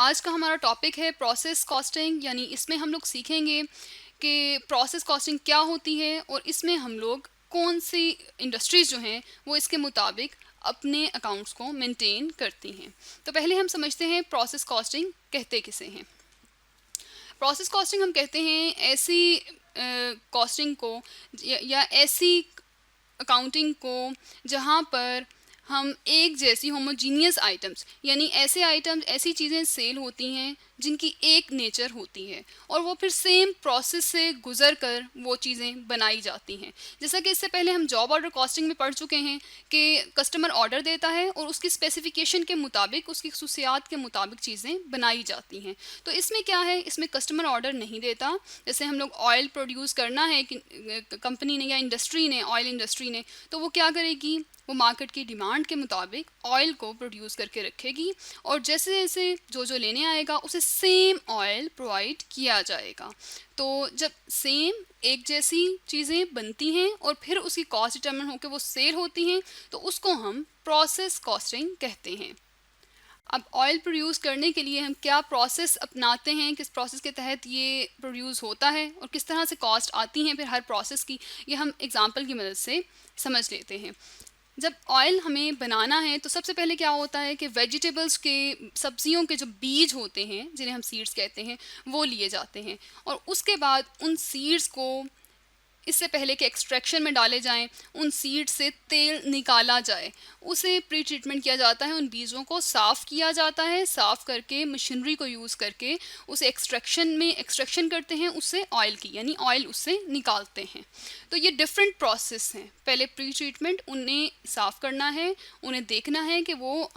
आज का हमारा टॉपिक है प्रोसेस कॉस्टिंग, यानी इसमें हम लोग सीखेंगे कि प्रोसेस कॉस्टिंग क्या होती है और इसमें हम लोग कौन सी इंडस्ट्रीज जो हैं वो इसके मुताबिक अपने अकाउंट्स को मेंटेन करती हैं। तो पहले हम समझते हैं प्रोसेस कॉस्टिंग कहते किसे हैं। प्रोसेस कॉस्टिंग हम कहते हैं ऐसी कॉस्टिंग को या ऐसी अकाउंटिंग को जहाँ पर हम एक जैसी होमोजीनियस आइटम्स, यानी ऐसे आइटम्स, ऐसी चीज़ें सेल होती हैं जिनकी एक नेचर होती है और वो फिर सेम प्रोसेस से गुजर कर वो चीज़ें बनाई जाती हैं। जैसा कि इससे पहले हम जॉब ऑर्डर कॉस्टिंग में पढ़ चुके हैं कि कस्टमर ऑर्डर देता है और उसकी स्पेसिफिकेशन के मुताबिक, उसकी खसूसियात के मुताबिक चीज़ें बनाई जाती हैं। तो इसमें क्या है, इसमें कस्टमर ऑर्डर नहीं देता। जैसे हम लोग ऑयल प्रोड्यूस करना है कि कंपनी ने या इंडस्ट्री ने, ऑयल इंडस्ट्री ने, तो वो क्या करेगी, वो मार्केट की डिमांड के मुताबिक ऑयल को प्रोड्यूस करके रखेगी और जैसे जैसे जो जो लेने आएगा उसे सेम ऑयल प्रोवाइड किया जाएगा। तो जब सेम एक जैसी चीज़ें बनती हैं और फिर उसकी कॉस्ट डिटरमिन होकर वो सेल होती हैं, तो उसको हम प्रोसेस कॉस्टिंग कहते हैं। अब ऑयल प्रोड्यूस करने के लिए हम क्या प्रोसेस अपनाते हैं, किस प्रोसेस के तहत ये प्रोड्यूस होता है और किस तरह से कॉस्ट आती हैं फिर हर प्रोसेस की, ये हम एग्जांपल की मदद से समझ लेते हैं। जब ऑयल हमें बनाना है तो सबसे पहले क्या होता है कि वेजिटेबल्स के, सब्जियों के जो बीज होते हैं जिन्हें हम सीड्स कहते हैं, वो लिए जाते हैं और उसके बाद उन सीड्स को, इससे पहले कि एक्सट्रैक्शन में डाले जाएं, उन सीड से तेल निकाला जाए, उसे प्री ट्रीटमेंट किया जाता है, उन बीजों को साफ़ किया जाता है, साफ़ करके मशीनरी को यूज़ करके उसे एक्सट्रैक्शन करते हैं उससे ऑयल की, यानी ऑयल उससे निकालते हैं। तो ये डिफरेंट प्रोसेस हैं। पहले प्री ट्रीटमेंट, उन्हें साफ़ करना है, उन्हें देखना है कि वो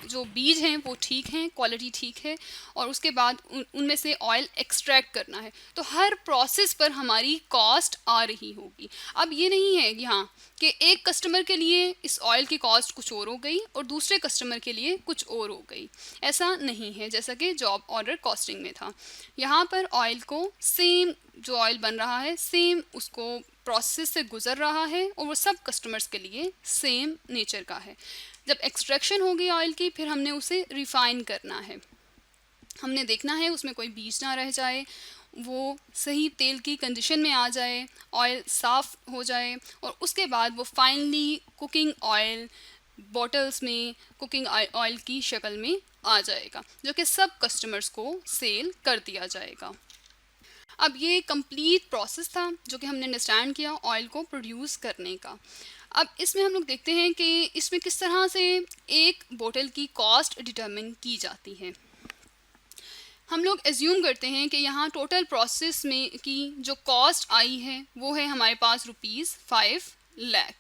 जो बीज हैं वो ठीक हैं, क्वालिटी ठीक है, और उसके बाद उनमें से ऑयल एक्सट्रैक्ट करना है। तो हर प्रोसेस पर हमारी कॉस्ट आ रही होगी। अब ये नहीं है कि हाँ कि एक कस्टमर के लिए इस ऑयल की कॉस्ट कुछ और हो गई और दूसरे कस्टमर के लिए कुछ और हो गई, ऐसा नहीं है जैसा कि जॉब ऑर्डर कॉस्टिंग में था। यहाँ पर ऑयल को सेम, जो ऑयल बन रहा है सेम उसको प्रोसेस से गुजर रहा है और वो सब कस्टमर्स के लिए सेम नेचर का है। जब एक्सट्रैक्शन होगी ऑयल की, फिर हमने उसे रिफ़ाइन करना है। हमने देखना है उसमें कोई बीज ना रह जाए, वो सही तेल की कंडीशन में आ जाए, ऑयल साफ़ हो जाए और उसके बाद वो फाइनली कुकिंग ऑयल बॉटल्स में, कुकिंग ऑयल की शक्ल में आ जाएगा, जो कि सब कस्टमर्स को सेल कर दिया जाएगा। अब ये कंप्लीट प्रोसेस था जो कि हमने अंडरस्टैंड किया ऑयल को प्रोड्यूस करने का। अब इसमें हम लोग देखते हैं कि इसमें किस तरह से एक बोतल की कॉस्ट डिटरमिन की जाती है। हम लोग एज्यूम करते हैं कि यहाँ टोटल प्रोसेस में की जो कॉस्ट आई है वो है हमारे पास ₹5,00,000।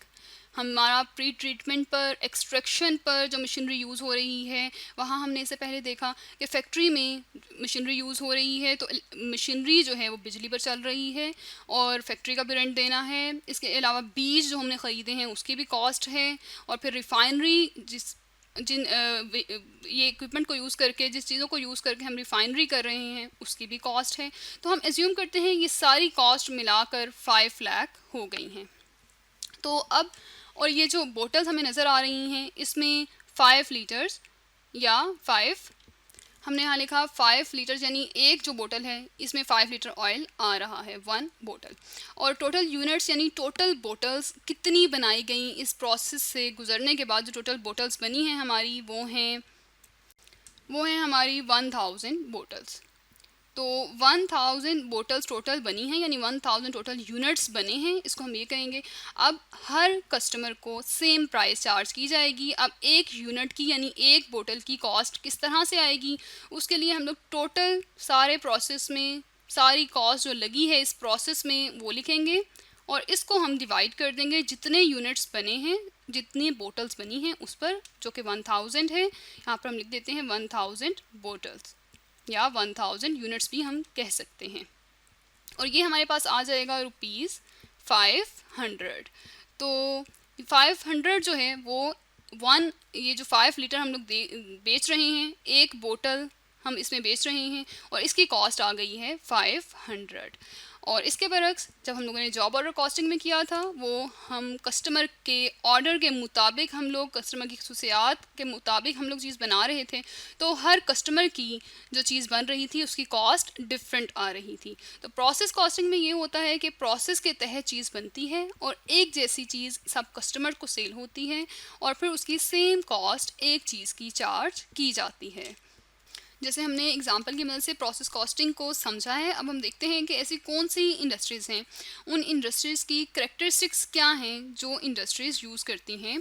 हमारा प्री ट्रीटमेंट पर, एक्सट्रैक्शन पर जो मशीनरी यूज़ हो रही है, वहाँ हमने इससे पहले देखा कि फैक्ट्री में मशीनरी यूज़ हो रही है, तो मशीनरी जो है वो बिजली पर चल रही है और फैक्ट्री का भी रेंट देना है। इसके अलावा बीज जो हमने ख़रीदे हैं उसकी भी कॉस्ट है और फिर रिफ़ाइनरी, ये इक्विपमेंट को यूज़ करके, जिस चीज़ों को यूज़ करके हम रिफ़ाइनरी कर रहे हैं उसकी भी कॉस्ट है। तो हम एज्यूम करते हैं ये सारी कॉस्ट मिलाकर 5,00,000 हो गई हैं। तो अब, और ये जो बोतल्स हमें नज़र आ रही हैं इसमें 5 लीटर्स या 5, हमने यहाँ लिखा 5 लीटर्स, यानी एक जो बोतल है इसमें 5 लीटर ऑयल आ रहा है, 1 बोतल। और टोटल यूनिट्स यानी टोटल बोतल्स कितनी बनाई गई इस प्रोसेस से गुजरने के बाद, जो टोटल बोतल्स बनी हैं हमारी वो हैं हमारी 1000 बोतल्स। तो 1000 बोतल्स टोटल बनी हैं, यानी 1000 टोटल यूनिट्स बने हैं, इसको हम ये कहेंगे। अब हर कस्टमर को सेम प्राइस चार्ज की जाएगी। अब एक यूनिट की, यानी एक बोतल की कॉस्ट किस तरह से आएगी, उसके लिए हम लोग टोटल सारे प्रोसेस में सारी कॉस्ट जो लगी है इस प्रोसेस में वो लिखेंगे और इसको हम डिवाइड कर देंगे जितने यूनिट्स बने हैं, जितनी बोतल्स बनी हैं उस पर, जो कि 1000 है। यहाँ पर हम लिख देते हैं 1000 बोतल्स या 1000 यूनिट्स भी हम कह सकते हैं। और ये हमारे पास आ जाएगा ₹500। तो 500 जो है वो ये जो 5 लीटर हम लोग बेच रहे हैं, एक बोतल हम इसमें बेच रहे हैं और इसकी कॉस्ट आ गई है 500। और इसके बरक्स जब हम लोगों ने जॉब ऑर्डर कॉस्टिंग में किया था, वो हम कस्टमर के ऑर्डर के मुताबिक, हम लोग कस्टमर की खसूसियात के मुताबिक हम लोग चीज़ बना रहे थे, तो हर कस्टमर की जो चीज़ बन रही थी उसकी कॉस्ट डिफरेंट आ रही थी। तो प्रोसेस कॉस्टिंग में ये होता है कि प्रोसेस के तहत चीज़ बनती है और एक जैसी चीज़ सब कस्टमर को सेल होती है और फिर उसकी सेम कॉस्ट एक चीज़ की चार्ज की जाती है। जैसे हमने एग्जांपल की मदद से प्रोसेस कॉस्टिंग को समझा है, अब हम देखते हैं कि ऐसी कौन सी इंडस्ट्रीज़ हैं, उन इंडस्ट्रीज़ की करेक्टरिस्टिक्स क्या हैं जो इंडस्ट्रीज़ यूज़ करती हैं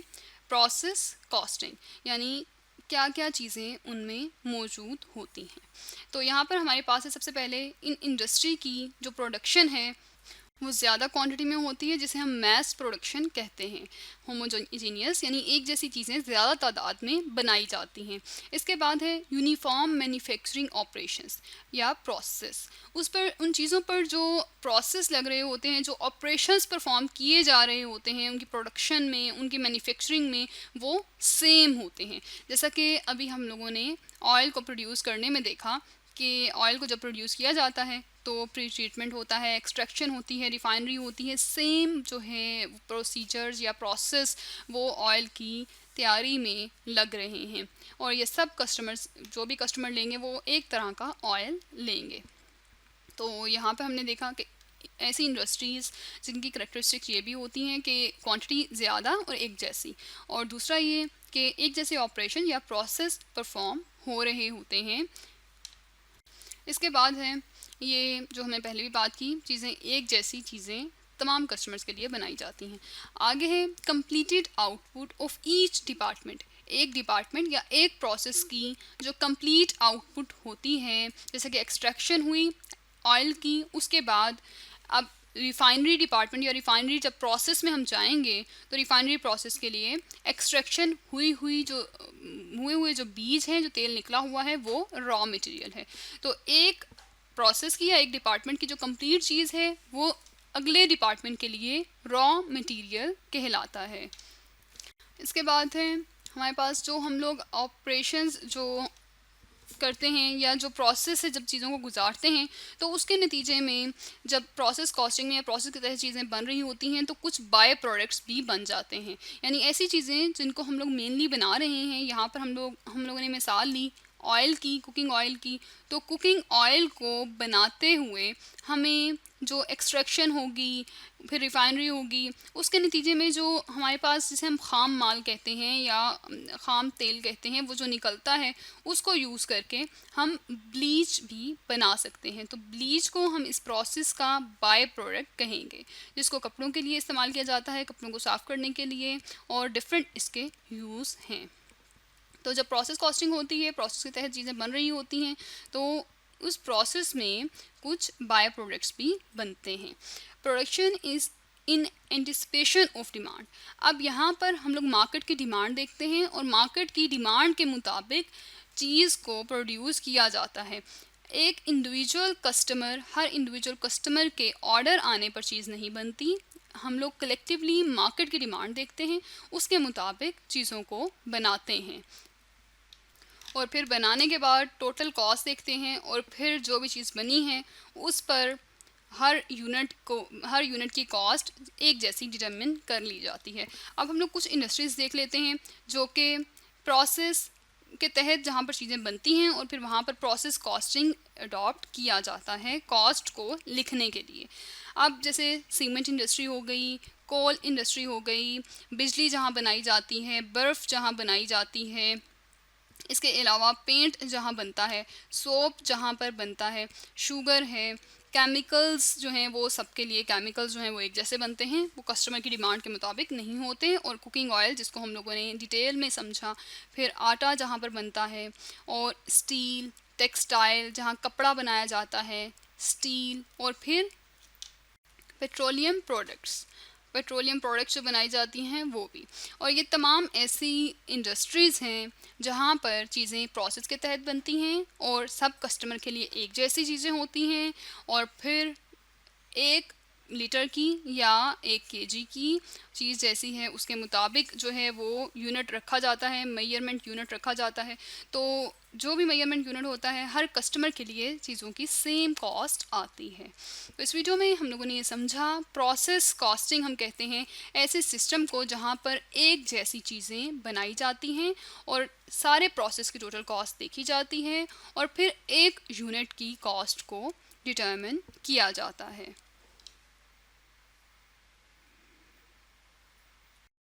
प्रोसेस कॉस्टिंग, यानी क्या क्या चीज़ें उनमें मौजूद होती हैं। तो यहाँ पर हमारे पास है सबसे पहले इन इंडस्ट्री की जो प्रोडक्शन है वो ज़्यादा क्वांटिटी में होती है, जिसे हम मैस प्रोडक्शन कहते हैं। होमोजेनियस यानी एक जैसी चीज़ें ज़्यादा तादाद में बनाई जाती हैं। इसके बाद है यूनिफॉर्म मैन्युफैक्चरिंग ऑपरेशंस या प्रोसेस। उस पर उन चीज़ों पर जो प्रोसेस लग रहे होते हैं, जो ऑपरेशंस परफॉर्म किए जा रहे होते हैं उनकी प्रोडक्शन में, उनकी मैन्युफैक्चरिंग में, वो सेम होते हैं। जैसा कि अभी हम लोगों ने ऑयल को प्रोड्यूस करने में देखा कि ऑयल को जब प्रोड्यूस किया जाता है तो प्री ट्रीटमेंट होता है, एक्सट्रैक्शन होती है, रिफाइनरी होती है, सेम जो है प्रोसीजर्स या प्रोसेस वो ऑयल की तैयारी में लग रहे हैं और ये सब कस्टमर्स, जो भी कस्टमर लेंगे वो एक तरह का ऑयल लेंगे। तो यहाँ पे हमने देखा कि ऐसी इंडस्ट्रीज़ जिनकी करेक्टरिस्टिक्स ये भी होती हैं कि क्वांटिटी ज़्यादा और एक जैसी, और दूसरा ये कि एक जैसे ऑपरेशन या प्रोसेस परफॉर्म हो रहे होते हैं। इसके बाद है ये जो हमने पहले भी बात की, चीज़ें एक जैसी चीज़ें तमाम कस्टमर्स के लिए बनाई जाती हैं। आगे है completed output of each department. एक डिपार्टमेंट या एक प्रोसेस की जो कंप्लीट आउटपुट होती है, जैसे कि एक्सट्रैक्शन हुई ऑयल की, उसके बाद अब रिफाइनरी डिपार्टमेंट या रिफाइनरी जब प्रोसेस में हम जाएंगे तो रिफाइनरी प्रोसेस के लिए एक्सट्रैक्शन हुए हुए जो बीज हैं, जो तेल निकला हुआ है, वो रॉ मटेरियल है। तो एक प्रोसेस की या एक डिपार्टमेंट की जो कंप्लीट चीज़ है वो अगले डिपार्टमेंट के लिए रॉ मटेरियल कहलाता है। इसके बाद है हमारे पास जो हम लोग ऑपरेशंस जो करते हैं या जो प्रोसेस है, जब चीज़ों को गुजारते हैं तो उसके नतीजे में जब प्रोसेस कॉस्टिंग में या प्रोसेस के तहत चीज़ें बन रही होती हैं तो कुछ बाय प्रोडक्ट्स भी बन जाते हैं, यानी ऐसी चीज़ें जिनको हम लोग मेनली बना रहे हैं। यहाँ पर हम लोगों ने मिसाल ली ऑयल की, कुकिंग ऑयल की। तो कुकिंग ऑयल को बनाते हुए हमें जो एक्सट्रैक्शन होगी, फिर रिफाइनरी होगी, उसके नतीजे में जो हमारे पास जिसे हम ख़ाम माल कहते हैं या ख़ाम तेल कहते हैं, वो जो निकलता है उसको यूज़ करके हम ब्लीच भी बना सकते हैं। तो ब्लीच को हम इस प्रोसेस का बाय प्रोडक्ट कहेंगे, जिसको कपड़ों के लिए इस्तेमाल किया जाता है, कपड़ों को साफ़ करने के लिए, और डिफरेंट इसके यूज़ हैं। तो जब प्रोसेस कॉस्टिंग होती है, प्रोसेस के तहत चीज़ें बन रही होती हैं, तो उस प्रोसेस में कुछ बाय प्रोडक्ट्स भी बनते हैं। Production is in anticipation of demand. अब यहाँ पर हम लोग मार्केट की डिमांड देखते हैं और मार्केट की डिमांड के मुताबिक चीज़ को प्रोड्यूस किया जाता है। एक इंडिविजुअल कस्टमर, हर इंडिविजुअल कस्टमर के ऑर्डर आने पर चीज़ नहीं बनती। हम लोग कलेक्टिवली मार्केट की डिमांड देखते हैं, उसके मुताबिक चीज़ों को बनाते हैं और फिर बनाने के बाद टोटल कॉस्ट देखते हैं और फिर जो भी चीज़ बनी है उस पर हर यूनिट की कॉस्ट एक जैसी डिटरमिन कर ली जाती है। अब हम लोग कुछ इंडस्ट्रीज़ देख लेते हैं जो कि प्रोसेस के तहत जहाँ पर चीज़ें बनती हैं और फिर वहाँ पर प्रोसेस कॉस्टिंग अडॉप्ट किया जाता है कॉस्ट को लिखने के लिए। अब जैसे सीमेंट इंडस्ट्री हो गई, कोल इंडस्ट्री हो गई, बिजली जहाँ बनाई जाती है, बर्फ़ जहाँ बनाई जाती है, इसके अलावा पेंट जहाँ बनता है, सोप जहाँ पर बनता है, शुगर है, केमिकल्स जो हैं वो सबके लिए केमिकल्स जो हैं वो एक जैसे बनते हैं, वो कस्टमर की डिमांड के मुताबिक नहीं होते। और कुकिंग ऑयल जिसको हम लोगों ने डिटेल में समझा, फिर आटा जहाँ पर बनता है, और स्टील, टेक्सटाइल जहाँ कपड़ा बनाया जाता है, स्टील, और फिर पेट्रोलियम प्रोडक्ट्स जो बनाई जाती हैं वो भी। और ये तमाम ऐसी इंडस्ट्रीज़ हैं जहाँ पर चीज़ें प्रोसेस के तहत बनती हैं और सब कस्टमर के लिए एक जैसी चीज़ें होती हैं, और फिर एक लीटर की या 1 केजी की चीज़ जैसी है उसके मुताबिक जो है वो यूनिट रखा जाता है, मेजरमेंट यूनिट रखा जाता है। तो जो भी मेजरमेंट यूनिट होता है हर कस्टमर के लिए चीज़ों की सेम कॉस्ट आती है। तो इस वीडियो में हम लोगों ने ये समझा, प्रोसेस कॉस्टिंग हम कहते हैं ऐसे सिस्टम को जहाँ पर एक जैसी चीज़ें बनाई जाती हैं और सारे प्रोसेस की टोटल कॉस्ट देखी जाती है और फिर एक यूनिट की कॉस्ट को डिटरमिन किया जाता है।